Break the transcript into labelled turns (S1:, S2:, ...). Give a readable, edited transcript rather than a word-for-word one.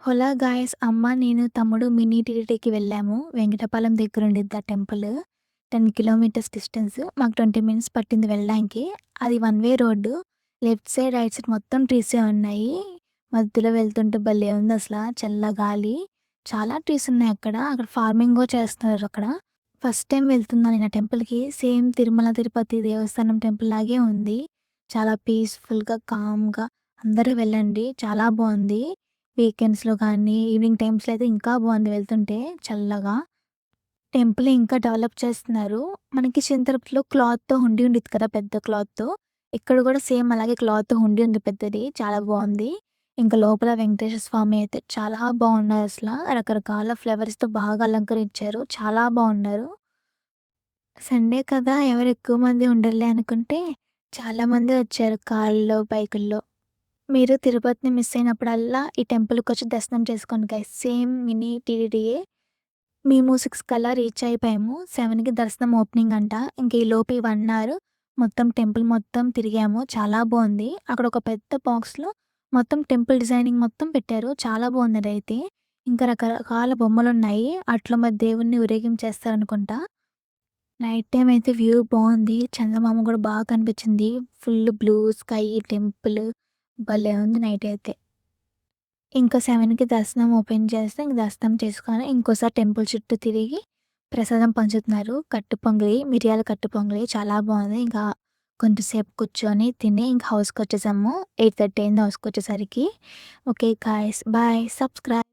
S1: హోలా guys అమ్మ, నేను, తమ్ముడు మినీ టీటీడీకి వెళ్ళాము. వెంకటపాలెం దగ్గర ఉండిద్ది ఆ టెంపుల్. 10 kilometres distance. మాకు 20 మినిట్స్ పట్టింది వెళ్ళడానికి. అది one way road. Left side, right side మొత్తం ట్రీసే ఉన్నాయి. మధ్యలో వెళ్తుంటే భలే ఉందసల. చల్ల గాలి. చాలా ట్రీస్ ఉన్నాయి అక్కడ. అక్కడ ఫార్మింగ్ గూడా చేస్తున్నారు అక్కడ. ఫస్ట్ టైమ్ వెళ్తున్నా నేను ఆ టెంపుల్‌కి. సేమ్ తిరుమల తిరుపతి దేవస్థానం టెంపుల్ లాగే ఉంది. చాలా పీస్‌ఫుల్‌గా, కామ్‌గా అందరూ వెళ్ళండి. చాలా బావుంది. వీకెండ్స్‌లో కానీ, ఈవినింగ్ టైమ్స్‌లో అయితే ఇంకా బావుంది వెళ్తుంటే చల్లగా. టెంపుల్ ఇంకా డెవలప్ చేస్తున్నారు. మనకి తిరుపతిలో క్లాత్‌తో హుండీ ఉండిద్ది కదా! పెద్ద క్లాత్‌తో. ఇక్కడ గూడా సేమ్ అలాగే క్లాత్‌తో హుండీ ఉంది పెద్దది. చాలా బావుంది. ఇంకా లోపల వెంకటేశ్వర స్వామి అయితే చాలా బావున్నారసల. రకరకాల ఫ్లవర్స్‌తో బాగా అలంకరించారు. చాలా బావున్నారు. సండే కదా! ఎవరు ఎక్కువ మంది ఉండరులే అనుకుంటే, చాలా మందే వచ్చారు కార్‌లో, బైకుల్లో. మీరు తిరుపతిని మిస్ అయినప్పుడల్లా ఈ టెంపుల్‌కొచ్చి దర్శనం చేసుకోండి గైస్. Same mini టీటీడీయే. మేము 6 కల్లా రీచ్ అయిపోయాము. 7కి దర్శనం ఓపెనింగ్ అంట. ఇంక ఈలోపు ఈ 1 అవర్ మొత్తం టెంపుల్ మొత్తం తిరిగాము. చాలా బావుంది. అక్కడ ఒక పెద్ద బాక్స్‌లో మొత్తం టెంపుల్ డిజైనింగ్ మొత్తం పెట్టారు. చాలా బావుంది అదైతే. ఇంకా రకరకాల బొమ్మలున్నాయి. అట్ల మరి దేవుడిని ఊరేగించేస్తారనుకుంటా. నైట్ టైమ్ అయితే వ్యూ బావుంది. చందమామ గూడా బాగా కనిపించింది. ఫుల్ బ్లూ స్కై, టెంపుల్ భలే ఉంది నైట్ అయితే. ఇంకా 7కి దర్శనం ఓపెన్ చేస్తే ఇంక దర్శనం చేసుకొని ఇంకోసారి టెంపుల్ చుట్టూ తిరిగి ప్రసాదం పంచుతున్నారు. కట్టు పొంగలి, మిరియాల కట్టు పొంగలి చాలా బావుంది. ఇంకా కొంచెంసేపు కూర్చొని తిని ఇంక హౌస్‌కొచ్చేసాము. 8:30 అయింది హౌస్‌కొచ్చేసరికి. Okay guys bye. సబ్స్క్రైబ్.